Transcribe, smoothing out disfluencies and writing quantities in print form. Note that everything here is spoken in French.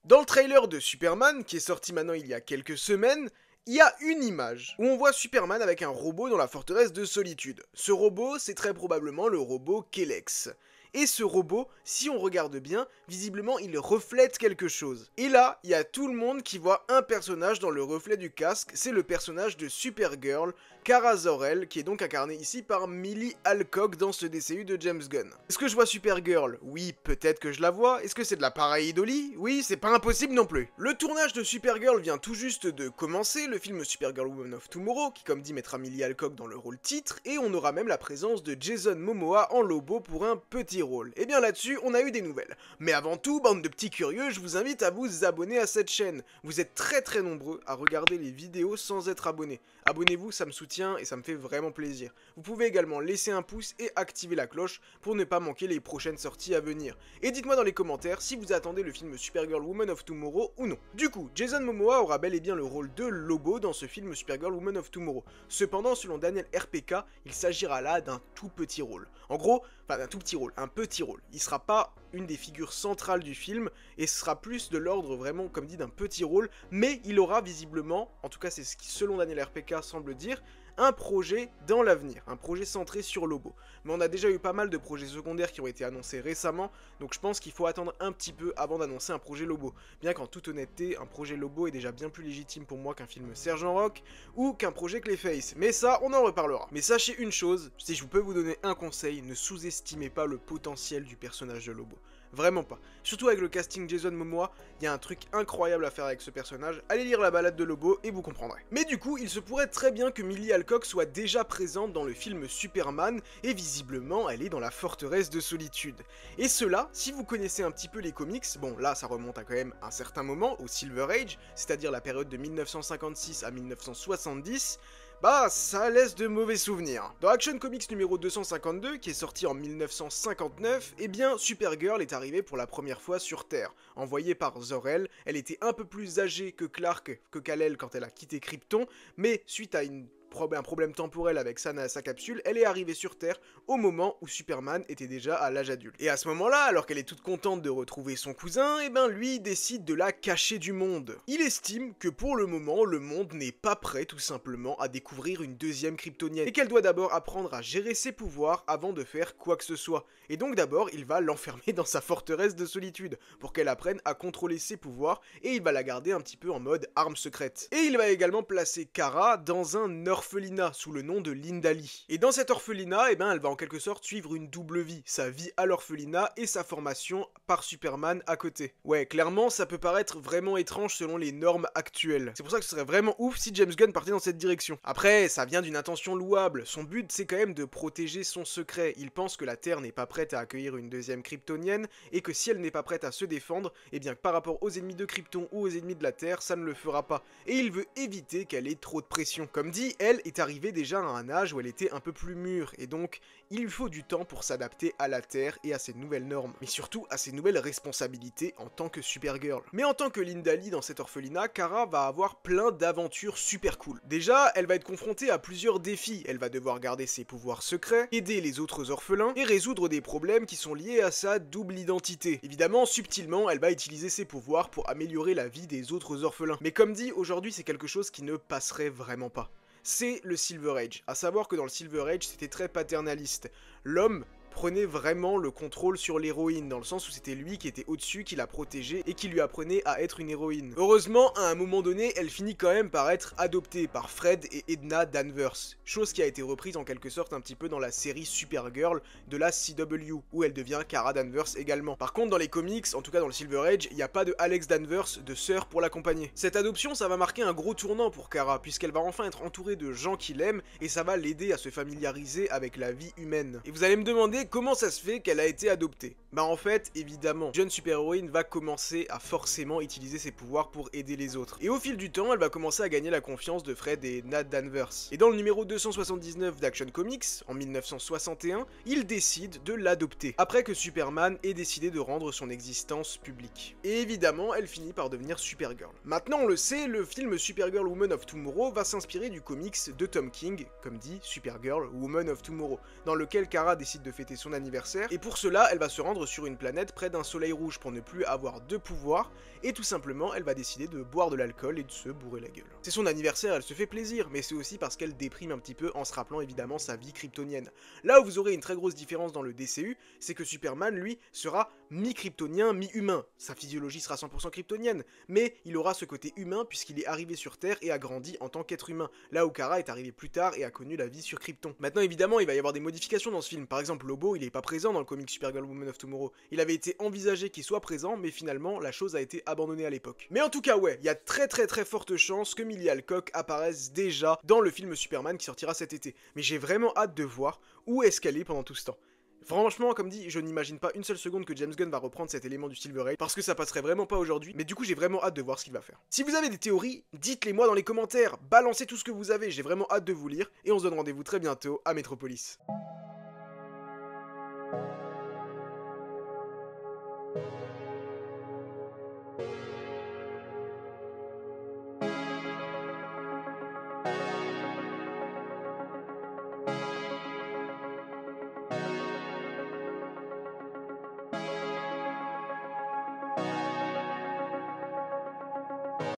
Dans le trailer de Superman, qui est sorti maintenant il y a quelques semaines, il y a une image où on voit Superman avec un robot dans la forteresse de Solitude. Ce robot, c'est très probablement le robot Kelex. Et ce robot, si on regarde bien, visiblement il reflète quelque chose. Et là, il y a tout le monde qui voit un personnage dans le reflet du casque, c'est le personnage de Supergirl, Kara Zor-El, qui est donc incarnée ici par Millie Alcock dans ce DCU de James Gunn. Est-ce que je vois Supergirl? Oui, peut-être que je la vois. Est-ce que c'est de la pareidolie? Oui, c'est pas impossible non plus. Le tournage de Supergirl vient tout juste de commencer, le film Supergirl Woman of Tomorrow, qui comme dit mettra Millie Alcock dans le rôle titre, et on aura même la présence de Jason Momoa en Lobo pour un petit rôle. Et bien là-dessus, on a eu des nouvelles. Mais avant tout, bande de petits curieux, je vous invite à vous abonner à cette chaîne. Vous êtes très nombreux à regarder les vidéos sans être abonnés. Abonnez-vous, ça me soutient et ça me fait vraiment plaisir. Vous pouvez également laisser un pouce et activer la cloche pour ne pas manquer les prochaines sorties à venir. Et dites-moi dans les commentaires si vous attendez le film Supergirl Woman of Tomorrow ou non. Du coup, Jason Momoa aura bel et bien le rôle de Lobo dans ce film Supergirl Woman of Tomorrow. Cependant, selon Daniel RPK, il s'agira là d'un tout petit rôle. En gros, enfin d'un tout petit rôle, un petit rôle. Il sera pas une des figures centrales du film et ce sera plus de l'ordre vraiment comme dit d'un petit rôle, mais il aura visiblement, en tout cas c'est ce qui selon Daniel RPK semble dire, un projet dans l'avenir, un projet centré sur Lobo. Mais on a déjà eu pas mal de projets secondaires qui ont été annoncés récemment, donc je pense qu'il faut attendre un petit peu avant d'annoncer un projet Lobo. Bien qu'en toute honnêteté, un projet Lobo est déjà bien plus légitime pour moi qu'un film Sergent Rock ou qu'un projet Clayface, mais ça, on en reparlera. Mais sachez une chose, si je peux vous donner un conseil, ne sous-estimez pas le potentiel du personnage de Lobo. Vraiment pas. Surtout avec le casting Jason Momoa, il y a un truc incroyable à faire avec ce personnage. Allez lire la balade de Lobo et vous comprendrez. Mais du coup, il se pourrait très bien que Millie Alcock soit déjà présente dans le film Superman et visiblement elle est dans la forteresse de Solitude. Et cela, si vous connaissez un petit peu les comics, bon là ça remonte à quand même un certain moment, au Silver Age, c'est-à-dire la période de 1956 à 1970, bah, ça laisse de mauvais souvenirs. Dans Action Comics numéro 252, qui est sorti en 1959, eh bien, Supergirl est arrivée pour la première fois sur Terre. Envoyée par Zor-El, elle était un peu plus âgée que Clark, que Kal-El quand elle a quitté Krypton, mais suite à un problème temporel avec sa capsule, elle est arrivée sur Terre au moment où Superman était déjà à l'âge adulte. Et à ce moment-là, alors qu'elle est toute contente de retrouver son cousin, eh ben lui décide de la cacher du monde. Il estime que pour le moment, le monde n'est pas prêt tout simplement à découvrir une deuxième kryptonienne et qu'elle doit d'abord apprendre à gérer ses pouvoirs avant de faire quoi que ce soit. Et donc d'abord, il va l'enfermer dans sa forteresse de solitude pour qu'elle apprenne à contrôler ses pouvoirs et il va la garder un petit peu en mode arme secrète. Et il va également placer Kara dans un orphelinat sous le nom de Linda Lee. Et dans cet orphelinat, eh ben, elle va en quelque sorte suivre une double vie, sa vie à l'orphelinat et sa formation par Superman à côté. Ouais, clairement, ça peut paraître vraiment étrange selon les normes actuelles. C'est pour ça que ce serait vraiment ouf si James Gunn partait dans cette direction. Après, ça vient d'une intention louable. Son but, c'est quand même de protéger son secret. Il pense que la Terre n'est pas prête à accueillir une deuxième kryptonienne et que si elle n'est pas prête à se défendre, eh bien que par rapport aux ennemis de Krypton ou aux ennemis de la Terre, ça ne le fera pas. Et il veut éviter qu'elle ait trop de pression. Comme dit, elle est arrivée déjà à un âge où elle était un peu plus mûre et donc il lui faut du temps pour s'adapter à la Terre et à ses nouvelles normes, mais surtout à ses nouvelles responsabilités en tant que Supergirl. Mais en tant que Linda Lee dans cet orphelinat, Kara va avoir plein d'aventures super cool. Déjà, elle va être confrontée à plusieurs défis, elle va devoir garder ses pouvoirs secrets, aider les autres orphelins et résoudre des problèmes qui sont liés à sa double identité. Évidemment, subtilement, elle va utiliser ses pouvoirs pour améliorer la vie des autres orphelins. Mais comme dit, aujourd'hui c'est quelque chose qui ne passerait vraiment pas. C'est le Silver Age. À savoir que dans le Silver Age, c'était très paternaliste. L'homme prenait vraiment le contrôle sur l'héroïne, dans le sens où c'était lui qui était au-dessus, qui la protégeait et qui lui apprenait à être une héroïne. Heureusement, à un moment donné, elle finit quand même par être adoptée par Fred et Edna Danvers, chose qui a été reprise en quelque sorte un petit peu dans la série Supergirl de la CW, où elle devient Kara Danvers également. Par contre, dans les comics, en tout cas dans le Silver Age, il n'y a pas de Alex Danvers, de sœur pour l'accompagner. Cette adoption, ça va marquer un gros tournant pour Kara, puisqu'elle va enfin être entourée de gens qui l'aiment, et ça va l'aider à se familiariser avec la vie humaine. Et vous allez me demander comment ça se fait qu'elle a été adoptée? Bah en fait, évidemment, jeune super-héroïne va commencer à forcément utiliser ses pouvoirs pour aider les autres. Et au fil du temps, elle va commencer à gagner la confiance de Fred et Nat Danvers. Et dans le numéro 279 d'Action Comics, en 1961, il décide de l'adopter, après que Superman ait décidé de rendre son existence publique. Et évidemment, elle finit par devenir Supergirl. Maintenant, on le sait, le film Supergirl Woman of Tomorrow va s'inspirer du comics de Tom King, comme dit Supergirl Woman of Tomorrow, dans lequel Kara décide de fêter son anniversaire, et pour cela, elle va se rendre vivre sur une planète près d'un soleil rouge pour ne plus avoir de pouvoir, et tout simplement elle va décider de boire de l'alcool et de se bourrer la gueule. C'est son anniversaire, elle se fait plaisir, mais c'est aussi parce qu'elle déprime un petit peu en se rappelant évidemment sa vie kryptonienne. Là où vous aurez une très grosse différence dans le DCU, c'est que Superman lui sera mi-kryptonien, mi-humain. Sa physiologie sera 100% kryptonienne, mais il aura ce côté humain puisqu'il est arrivé sur Terre et a grandi en tant qu'être humain, là où Kara est arrivé plus tard et a connu la vie sur Krypton. Maintenant évidemment il va y avoir des modifications dans ce film, par exemple Lobo il est pas présent dans le comic Supergirl Woman of Tomorrow, il avait été envisagé qu'il soit présent mais finalement la chose a été abandonnée à l'époque. Mais en tout cas ouais, il y a très forte chance que Millie Alcock apparaisse déjà dans le film Superman qui sortira cet été, mais j'ai vraiment hâte de voir où est-ce qu'elle est pendant tout ce temps. Franchement, comme dit, je n'imagine pas une seule seconde que James Gunn va reprendre cet élément du Silver Age, parce que ça passerait vraiment pas aujourd'hui, mais du coup j'ai vraiment hâte de voir ce qu'il va faire. Si vous avez des théories, dites-les moi dans les commentaires, balancez tout ce que vous avez, j'ai vraiment hâte de vous lire, et on se donne rendez-vous très bientôt à Metropolis.